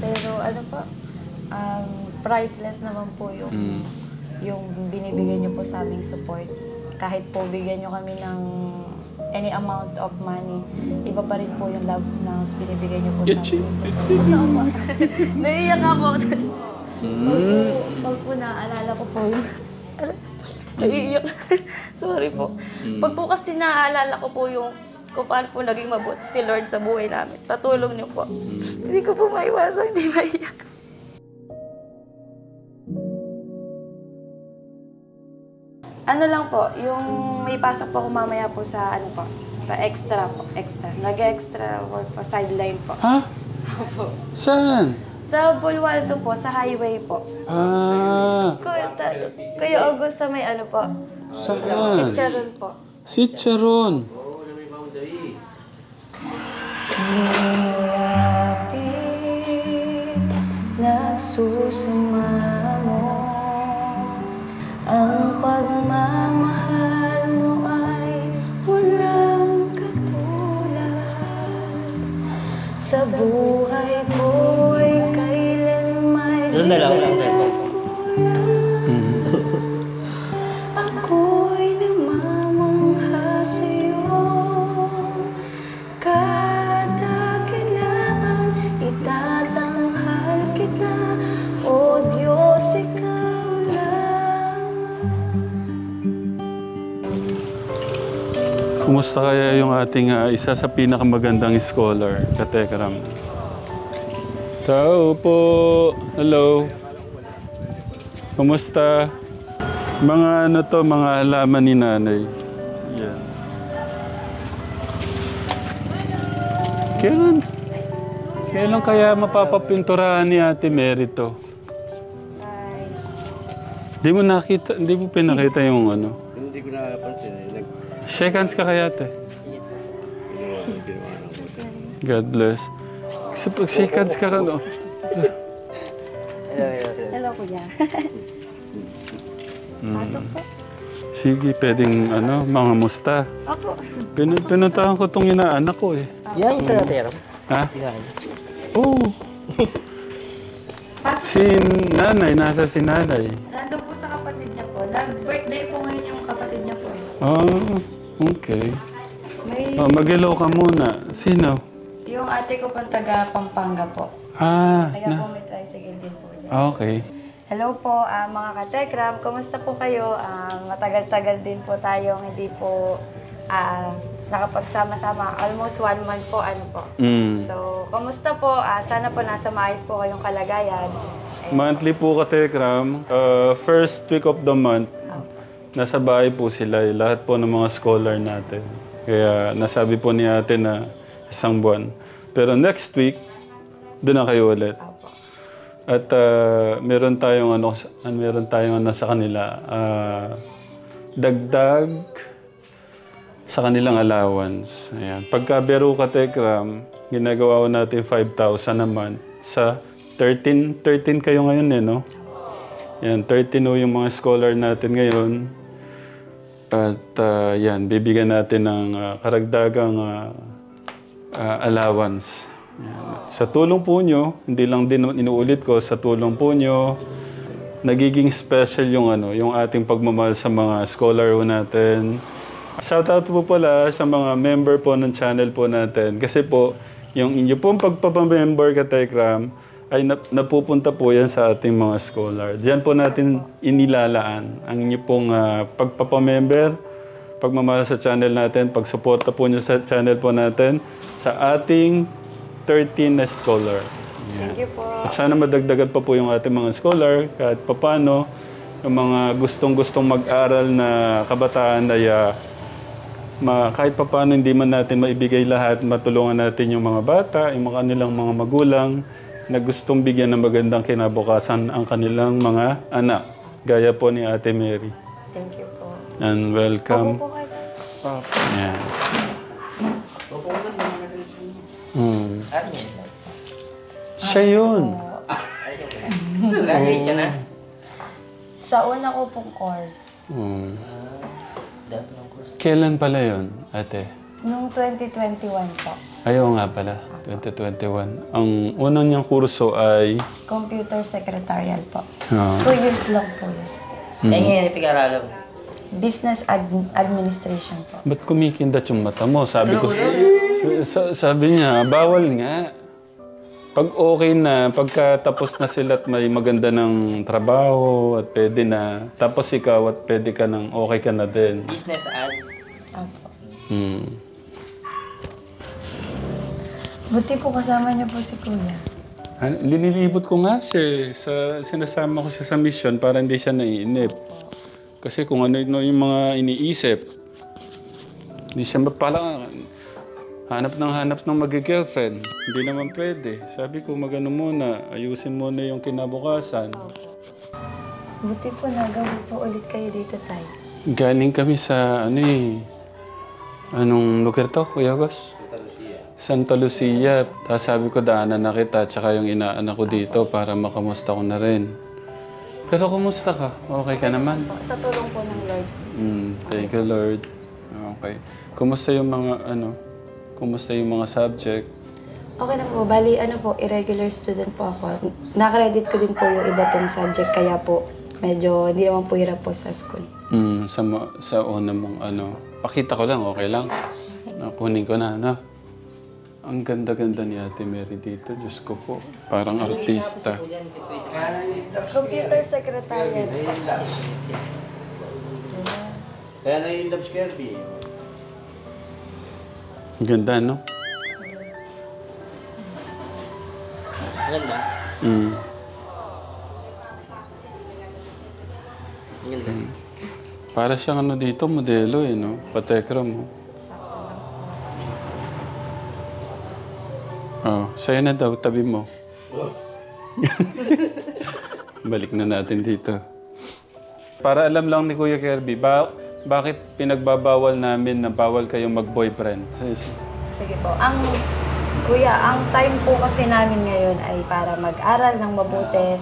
Pero ano po, priceless naman po yung binibigay niyo po sa aming support. Kahit po bigyan niyo kami ng any amount of money, iba pa rin po yung love na binibigay niyo po sa amin. So, naiiyak ako. Pag po naaalala ko po yung... naiiyak. Sorry po. Pag po kasi naaalala ko po yung kung paano po naging mabuti si Lord sa buhay namin, sa tulong niyo po. Hindi ko po maiwasan, hindi maiiyak. Ano lang po, yung may pasok po ako mamaya po sa ano po, sa extra po, extra. Nag-extra work po, sideline po. Ha? Opo. Saan? Sa Bulwaldo po, sa highway po. Kuya August sa may ano po. Saan? Chicharon po. Chicharon. Malapit, nagsusumamo. Ang pagmamahal mo ay walang katulad. Sa buhay ko ay kailan may ako'y namamangha sa'yo. Kada kailangan itatanghal kita, O Diyos, ikaw lang. Kumusta kaya yung ating isa sa pinakamagandang scholar, Katekram? Tao po! Hello! Kumusta? Mga ano to, mga halaman ni nanay. Yan. Kailan kaya mapapapinturahan ni Ate Mary to? Di mo nakita, di mo pinakita yung ano? Hindi ko napansin eh. Shake hands ka kaya, Ate. God bless. Kasi pag shake hands ka no? Hello, kuya. Pasok po. Sige, pwedeng ano, mga musta. Opo. Pinuntahan ko itong inaanak ko eh. Yan yung talatero. Ha? Yan. Oo. Si nanay, nasa si nanay. Nandun po sa kapatid niya po. Nag-birthday po ngayon yung kapatid niya po. Oh, okay. May, Mag-hello ka muna. Sino? yung ate ko pang taga Pampanga po. Ah, Kaya po may tricycle din po dyan. okay. Hello po, mga katekram. Kumusta po kayo? Matagal-tagal din po tayong hindi po nakapagsama-sama. Almost 1 month po, ano po. So, kumusta po? Sana po nasa maayos po kayong kalagayan. Monthly po Katekram. First week of the month, nasa bahay po sila. Lahat po ng mga scholar natin. Kaya nasabi po ni ate na 1 buwan. Pero next week, doon na kayo ulit. At meron tayong ano sa kanila, dagdag sa kanilang allowance. Ayan. Pagka Beru Katekram, ginagawa ko natin 5,000 a month sa 13 kayo ngayon eh, no? Yan, 13 yung mga scholar natin ngayon. At yan, bibigyan natin ng karagdagang allowance. Yan. Sa tulong po nyo, hindi lang din inuulit ko, sa tulong po nyo, nagiging special yung ating pagmamahal sa mga scholar po natin. Shoutout po pala sa mga member po ng channel po natin. Kasi po, yung inyo pong pagpapamember Katekram, ay napupunta po yan sa ating mga scholar. Diyan po natin inilalaan ang inyo pong pagpapamember, pagmamahal sa channel natin, pagsuporta po nyo sa channel po natin, sa ating 13 na scholar. Yeah. Thank you po. At sana madagdagan pa po yung ating mga scholar, kahit papano, yung mga gustong-gustong mag-aral na kabataan ay kahit papano hindi man natin maibigay lahat, matulungan natin yung mga bata, yung mga kanilang mga magulang, na gustong bigyan ng magandang kinabukasan ang kanilang mga anak. Gaya po ni Ate Mary. Thank you po. And welcome. Opo po kayo. Yan. Siya yun. Graduate ka na? Sa una ko pong course. Kailan pala yun, ate? Nung 2021 po, Ayaw nga pala, 2021. Ang unang niyang kurso ay... computer secretarial po. 2 ah, years lang po yun. ngayon, pinag-aralan. Business administration po. ba't kumikindat yung mata mo? Sabi ko, sabi niya, bawal nga. Pag okay na, pagkatapos na sila at may maganda ng trabaho at pwede na, tapos ikaw at pwede ka ng okay ka na din. Business ad. Opo. Hmm. Buti po kasama niyo po si Kuya. Linilibot ko nga siya. Sinasama ko siya sa mission para hindi siya naiinip. Kasi kung ano yung mga iniisip, hindi siya pala hanap ng mag-girlfriend. Hindi naman pwede. Sabi ko, magano muna, ayusin muna yung kinabukasan. Opo. Buti po nagawa po ulit kayo dito tayo. Galing kami sa anong lugar to, Kuya Gus? Santa Lucia. Tapos sabi ko, daanan na kita, tsaka yung inaanak ko dito para makamusta ko na rin. Pero kumusta ka? Okay ka naman? Sa tulong po ng Lord. Thank you, Lord. Okay. Kumusta yung mga subject? Okay na po. Bali, irregular student po ako. Na-credit ko din po yung iba pong subject, kaya po medyo hindi naman po hirap po sa school. Sa una mong pakita ko lang, okay lang? Kunin ko na, Ang ganda-ganda ni Ate Mary dito. Diyos ko po. Parang artista. Computer secretarial. Kaya na yung love Kirby. Ang ganda, no? Ganda. Mm. Ganda. Para siyang dito, modelo no? Patekra mo. Sa'yo na daw, tabi mo. Balik na natin dito. Para alam lang ni Kuya Kirby, bakit pinagbabawal namin na bawal kayong mag-boyfriend? Sige po. Kuya, ang time po kasi namin ngayon ay para mag-aral ng mabuti,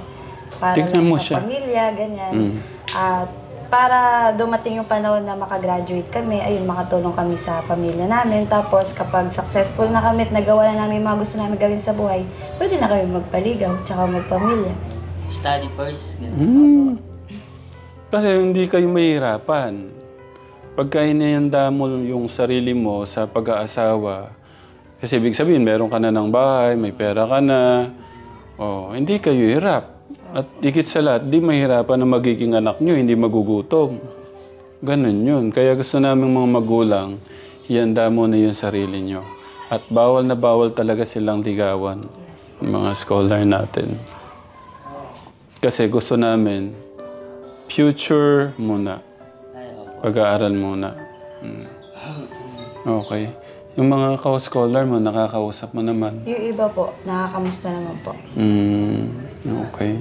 para Tignan mo sa siya. pamilya, ganyan. At para dumating yung panahon na makagraduate kami, ayun, makatulong kami sa pamilya namin. Tapos kapag successful na kami at nagawa na namin mga gusto namin gawin sa buhay, pwede na kami magpaligaw, tsaka magpamilya. Study first. Ganda. Kasi hindi kayo mahirapan. Pagka hinihanda mo yung sarili mo sa pag-aasawa, kasi ibig sabihin, meron ka na ng bahay, may pera ka na, hindi kayo hirap. At higit sa lahat, di mahirapan na magiging anak nyo, hindi magugutom. Ganun yun. Kaya gusto namin mga magulang, ihanda mo na yung sarili nyo. At bawal na bawal talaga silang ligawan, mga scholar natin. Kasi gusto namin, future muna. Pag-aaral muna. Okay. Yung mga ka-scholar mo, nakakausap mo naman. Yung iba po, nakakamusta naman po. Okay.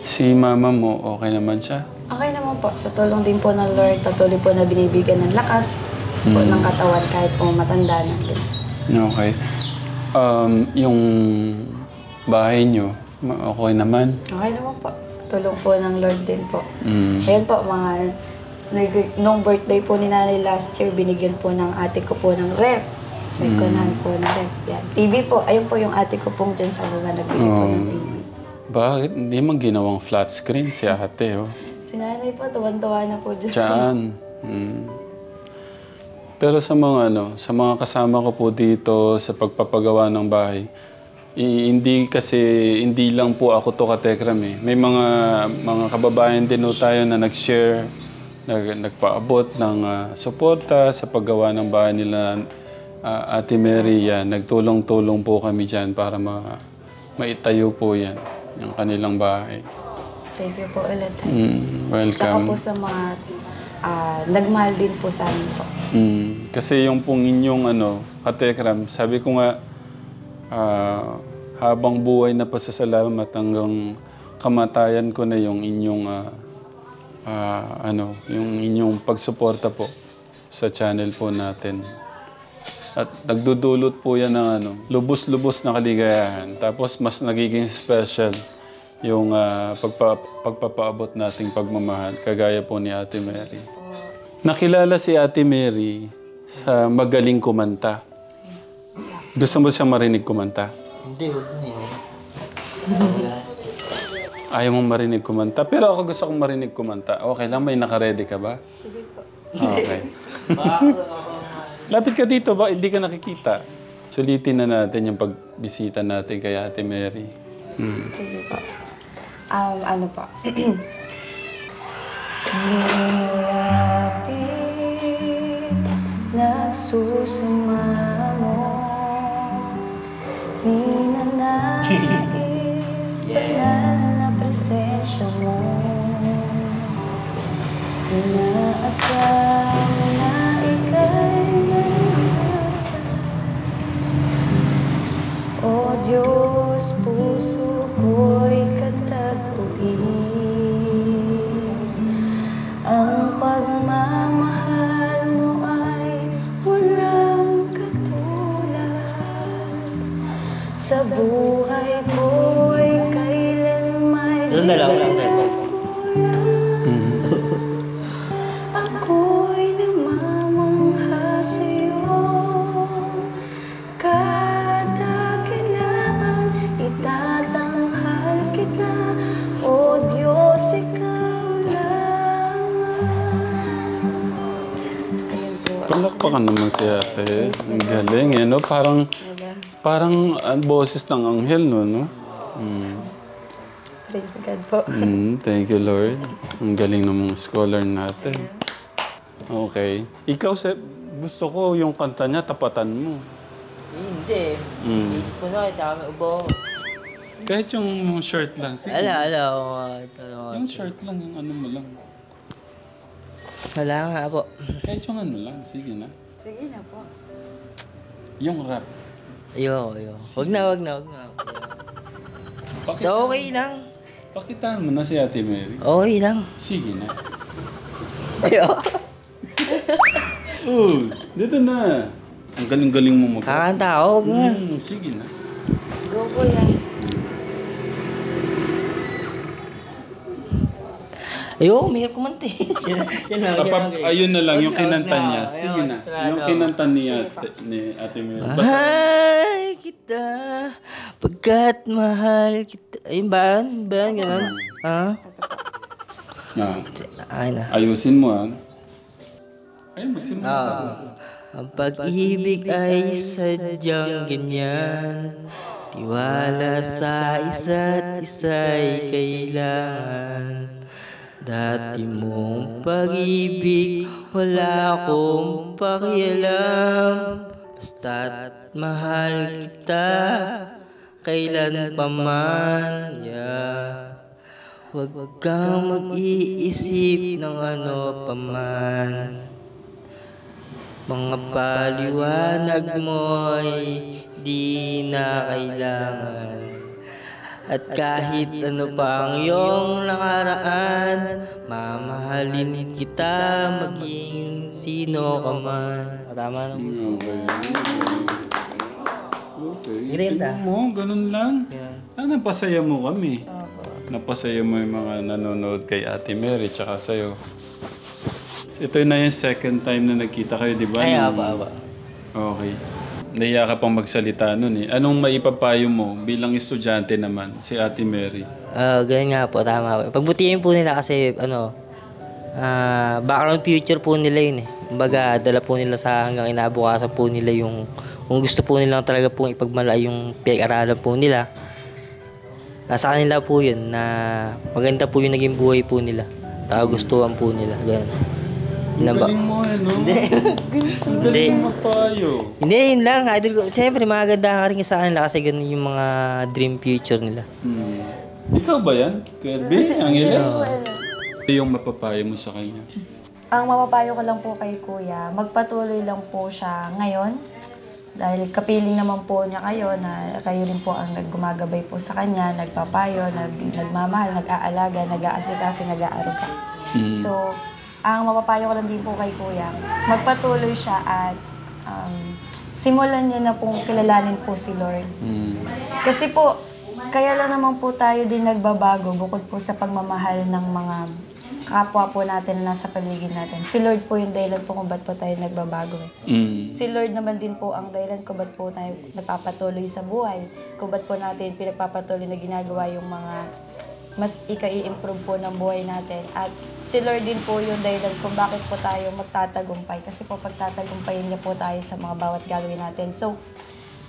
Si mama mo, okay naman siya? Okay naman po. Sa tulong din po ng Lord, patuloy po na binibigyan ng lakas po ng katawan kahit po matanda na. Okay. Yung bahay nyo, okay naman? Okay naman po. Sa tulong po ng Lord din po. Ayun po, nung birthday po ni Nanay last year, binigyan po ng ate ko po ng ref. Second hand po ng ref. Yan. TV po. Ayun po yung ate ko pong dyan sa baba nagbili po ng TV. Bakit? Hindi man ginawang flat screen si ate, Si Nanay po, tuwan-tuwa na po dyan. Diyan. Pero sa mga kasama ko po dito sa pagpapagawa ng bahay, hindi lang po ako to katekram eh. May mga kababayan din tayo na nag-share, nagpaabot ng suporta sa paggawa ng bahay nila. Ate Mary, yan, nagtulong-tulong po kami dyan para maitayo po yan, yung kanilang bahay. Thank you po ulit. Welcome. Tsaka po sa mga nagmahal din po sa amin po. Kasi yung pong inyong katekram, sabi ko nga, habang buhay na pasasalamat hanggang kamatayan ko na yung inyong yung inyong pagsuporta po sa channel po natin. At nagdudulot po yan ng lubos-lubos na kaligayahan. Tapos mas nagiging special yung pagpapaabot nating pagmamahal, kagaya po ni Ate Mary. Nakilala si Ate Mary sa magaling kumanta. Gusto mo siya marinig kumanta? Hindi, huwag na yun. Ayaw mong marinig kumanta? Pero ako gusto kong marinig kumanta. Okay lang, may naka-ready ka ba? Sige po. Okay. Lapit ka dito ba? Hindi ka nakikita. Sulitin na natin yung pagbisita natin kay Ate Mary. Sige po. Ano po? Nilapit, nagsusumamo, ninanais, banal na presensya mo. Inaasam na ika'y marilasan. O Diyos, puso ko'y katagpuin. Ang pagmamahal mo ay walang katulad. Sa buhay ko ay kailan may Doon na lang, wala tayo. ako'y namamangha sa'yo. Kada kailangan itatanghal kita. O Diyos, ikaw lang. Ayun po. Palakpakan naman si Ate. Ang galing eh, no? Parang ang boses ng anghel, no? Praise God po. Thank you, Lord. Ang galing ng mga scholar natin. Okay. Ikaw, gusto ko yung kanta niya, tapatan mo. Hindi. Isip ko na, tama ubo. Kahit yung shirt lang. Sige. Ala. Yung shirt lang, yung ano mo lang. Wala nga po. Kahit yung ano lang, sige na. Sige na po. Yung rap. Ayoko. Wag na. So, okay lang. Pakitaan mo na si Ate Mary. Okay lang. Sige na. Ayoko. Dito na. Ang galing-galing mo mag- Kakanta ako, wag nga. Sige na. Go po yan. Ayoko, mahirap kumanta eh. Ayun na lang, yung kinanta niya. Sige na. Yung kinanta ni Ate Mary. Mahal kita, pagkat mahal kita. Ayun ba yun? Ganun? Ha? Ay na. Ayusin mo, ha? Ayun, magsimula ka. Ang pag-ibig ay sadyang ganyan. Tiwala sa isa't isa'y kailangan. Dati mong pag-ibig, wala akong pakialam. Basta't mahal kita, kailan pa man, yeah. Huwag kang mag-iisip ng ano pa man. Mga paliwanag mo'y di na kailangan. At kahit ano pa ang iyong nakaraan, mamahalin kita maging sino ka man. Tama naman. Okay. Ganda. Tingnan mo, ganun lang. Napasaya mo kami. Napasaya mo yung mga nanonood kay Ate Mary tsaka sa'yo. Ito na yung second time na nagkita kayo, di ba? Ay, aba. Okay. Naiya ka pang magsalita nun eh. Anong maipapayo mo bilang estudyante naman, si Ate Mary? Ganyan nga po, tama. Pagbutihin po nila kasi, background future po nila yun eh. Kumbaga, dala po nila sa hanggang inabukasan po nila yung, kung gusto po nilang talaga pong ipagmalay yung pinag-aralan po nila. Nasa kanila po yun, na maganda po yung naging buhay po nila. Gustuhan po nila, ganun. Ang galing mo eh, no? Ang galing mo magpayo. Hindi, yun lang. Idol ko. Siyempre, maganda ka rin sa kanila kasi ganun yung mga dream future nila. Ikaw ba yan? Kirby? Angeles? Yung mapapayo mo sa kanya? Ang mapapayo ko lang po kay Kuya, magpatuloy lang po siya ngayon. Dahil kapiling naman po niya kayo na kayo rin po ang gumagabay po sa kanya, nagpapayo, nagmamahal, nag-aalaga, nag-aasikaso, nag-aaruga. So, ang mapapayo ko lang din po kay Kuya, magpatuloy siya at simulan niya na pong kilalanin po si Lord. Kasi po, kaya lang naman po tayo din nagbabago bukod po sa pagmamahal ng mga kapwa po natin na nasa paligid natin. Si Lord po yung dahilan po kung ba't po tayo nagbabago eh. Si Lord naman din po ang dahilan kung ba't po tayo nagpapatuloy sa buhay. Kung ba't po natin pinagpapatuloy na ginagawa yung mga mas i-improve po ng buhay natin. At si Lord din po yung dahilan kung bakit po tayo magtatagumpay. Kasi po pagtatagumpayin niya po tayo sa mga bawat gagawin natin. So,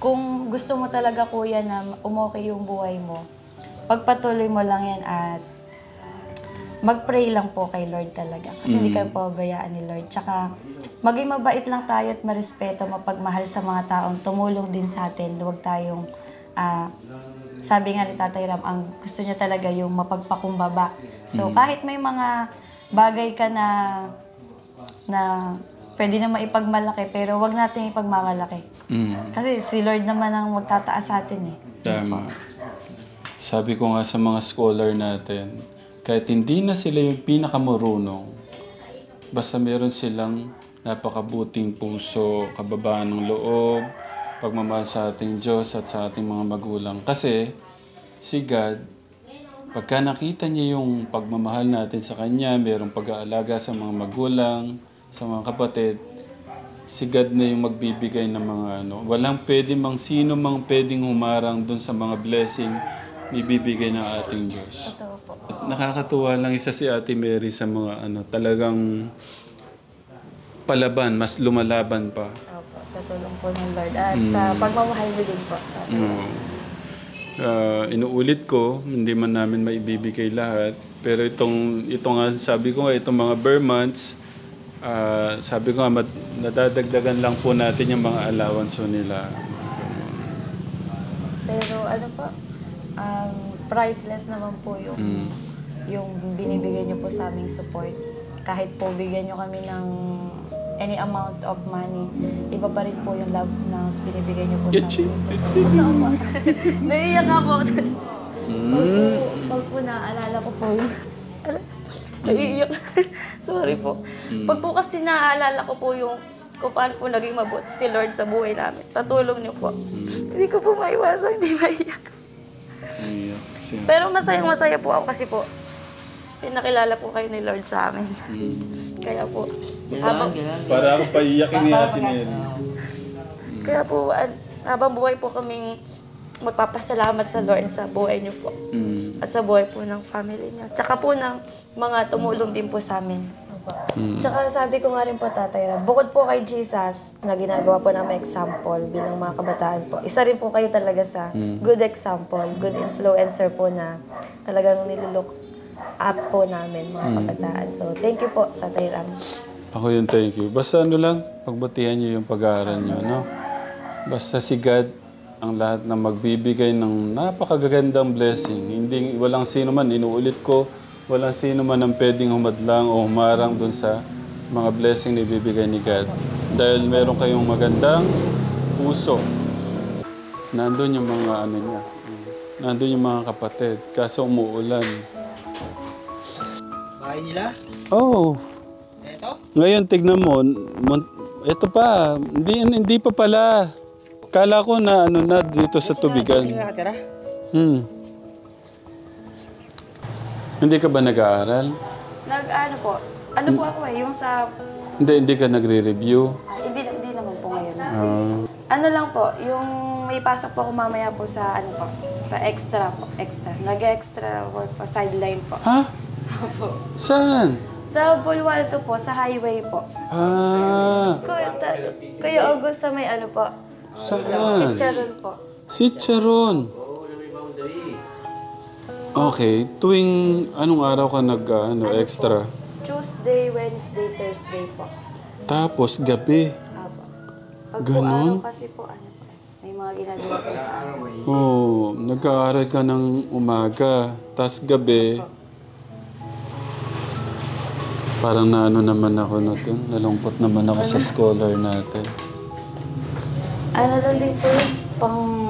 kung gusto mo talaga kuya na umokay yung buhay mo, pagpatuloy mo lang yan at mag-pray lang po kay Lord talaga. Kasi hindi kayo pababayaan ni Lord. Tsaka maging mabait lang tayo at marespeto, mapagmahal sa mga taong tumulong din sa atin. Huwag tayong sabi nga ni Tatay Ram, ang gusto niya talaga yung mapagpakumbaba. So, kahit may mga bagay ka na pwede na maipagmalaki, pero wag natin ipagmamalaki. Kasi si Lord naman ang magtataas sa atin eh. Tama. Sabi ko nga sa mga scholar natin, kahit hindi na sila yung pinakamarunong, basta meron silang napakabuting puso, kababaan ng loob, pagmamahal sa ating Diyos at sa ating mga magulang. Kasi si God, pagka nakita niya yung pagmamahal natin sa Kanya, mayroong pag-aalaga sa mga magulang, sa mga kapatid, si God na yung magbibigay ng mga Walang pwede sino mang pwedeng humarang dun sa mga blessing ibibigay ng ating Diyos. Totoo po. Nakakatuwa lang isa si Ate Mary sa mga talagang palaban, mas lumalaban pa. Opo, sa tulong po ng Lord at sa pagmamahal niyo din po. Inuulit ko, hindi man namin maibibigay lahat. Pero ito nga sabi ko nga, itong mga bare months, sabi ko nga, nadadagdagan lang po natin yung mga allowance nila. Pero po, priceless naman po yung binibigay niyo po sa aming support. Kahit po bigyan niyo kami ng any amount of money, iba pa rin po yung love na binibigay niyo po sa amin. So, naiiyak ako. Pag po naaalala ko po yung... Naiiyak. Sorry po. Pag po kasi naaalala ko po yung kung paano po naging mabuti si Lord sa buhay namin, sa tulong niyo po. Hindi ko po maiwasan, hindi maiiyak. Pero masayang-masaya po ako kasi po, pinakilala po kayo ni Lord sa amin. Kaya po, para ako paiyakin ni Ate Mary. Kaya po, habang buhay po kaming magpapasalamat sa Lord sa buhay niyo po. At sa buhay po ng family niyo. Tsaka po ng mga tumulong din po sa amin. Tsaka sabi ko nga rin po, Tatay Ram, bukod po kay Jesus na ginagawa po namin example bilang mga kabataan po, isa rin po kayo talaga sa good example, good influencer po na talagang nilulook up po namin mga kabataan. So, thank you po, Tatay Ram. Ako yung thank you. Basta lang, pagbutihan niyo yung pag-aaral niyo, no? Basta si God ang lahat na magbibigay ng napakagagandang blessing. Walang sino man, inuulit ko, walang sino man ang pwedeng humadlang o humarang dun sa mga blessing na ibibigay ni God. Dahil meron kayong magandang puso. Nandun yung mga niya. Nandun yung mga kapatid. Kaso umuulan. Bahay nila? Oh. Eto? Ngayon, tignan mo. Ito pa. Hindi pa pala. Kala ko na na dito sa tubigan. Hindi ka ba nag-aaral? Po? Ano po ako yung sa... Hindi ka nagre-review? Hindi naman po ngayon. Ano lang po, yung may pasok po ako mamaya po sa sa extra po. Nag-extra work po, sideline po. Ha? Po. Saan? Sa Bulwalto po, sa highway po. Kuya August sa may po. Saan? Chicharon po. Chicharon. Okay, tuwing anong araw ka extra? Tuesday, Wednesday, Thursday po. Tapos gabi. Apo. Pag Ganon? po araw kasi po, may mga ginagawa po sa akin. Oh, nag-aaral ka ng umaga, tas gabi. Parang naman ako natin. Nalungkot naman ako sa scholar natin. Lang din po yun, pang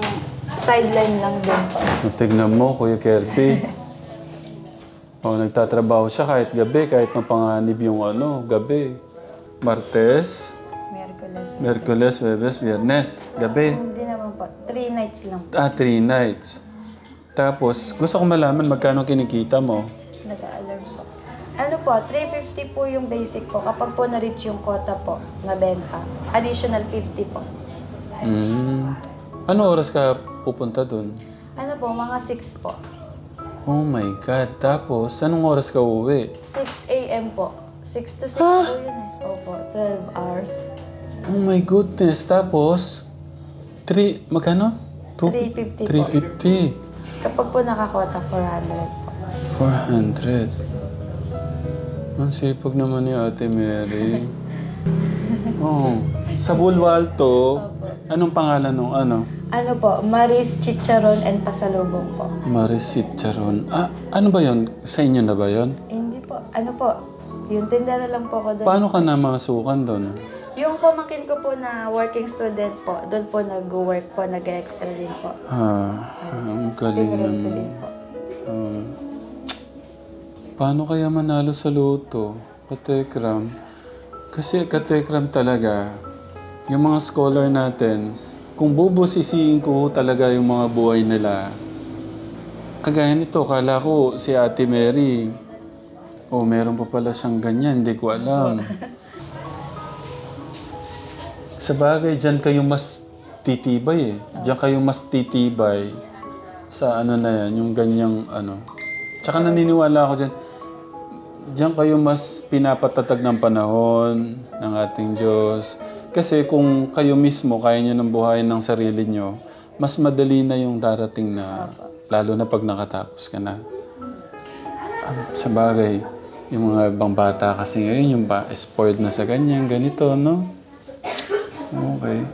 sideline lang din po. Tignan mo, Kuya Kirby. Nagtatrabaho siya kahit gabi, kahit mapanganib yung gabi. Martes, Merkules, Webes, Biyernes, gabi. Hindi naman po. 3 nights lang. 3 nights. Tapos, gusto ko malaman magkano kinikita mo. Nag-a-alarm po. Ano po, 350 po yung basic po. Kapag po na-reach yung quota po na benta, additional 50 po. Ano oras ka pupunta dun? Ano po, mga 6 po. Oh my God. Tapos, anong oras ka uuwi? 6 a.m. po. 6 to 6 po yun eh. Opo, 12 hours. Oh my goodness. Tapos, magkano? 350 po. 350. Kapag po nakakota, 400 po. 400. Ang sipag naman ni Ate Mary. Oh. Sa Bulwalto, anong pangalan nung ano? Ano po, Maris Chicharon and Pasalubong po. Marisit Charon. Ano ba yon? Sa inyo na ba yon? Hindi po, ano po, yung tindera lang po ko doon. Paano ka na masukan doon? Yung pamangkin ko po na working student po, doon po nag-work po, nag-extra din po. Ang galing Tinrate ko naman. din po. Paano kaya manalo sa loto? Katekram. Kasi katekram talaga, yung mga scholar natin, kung bubusisiin ko talaga yung mga buhay nila, kagaya nito, kala ko si Ate Mary, meron pa pala siyang ganyan, hindi ko alam. Sa bagay, dyan kayo mas titibay eh. Dyan kayo mas titibay sa ano na yan, yung ganyang ano. Tsaka naniniwala ako dyan, diyan kayo mas pinapatatag ng panahon ng ating Diyos. Kasi kung kayo mismo kaya nyo ng buhayin ng sarili nyo, mas madali na yung darating na, lalo na pag nakatapos ka na. Sa bagay, yung mga ibang bata kasi ngayon, yung spoiled na sa ganyan, ganito, no? Okay.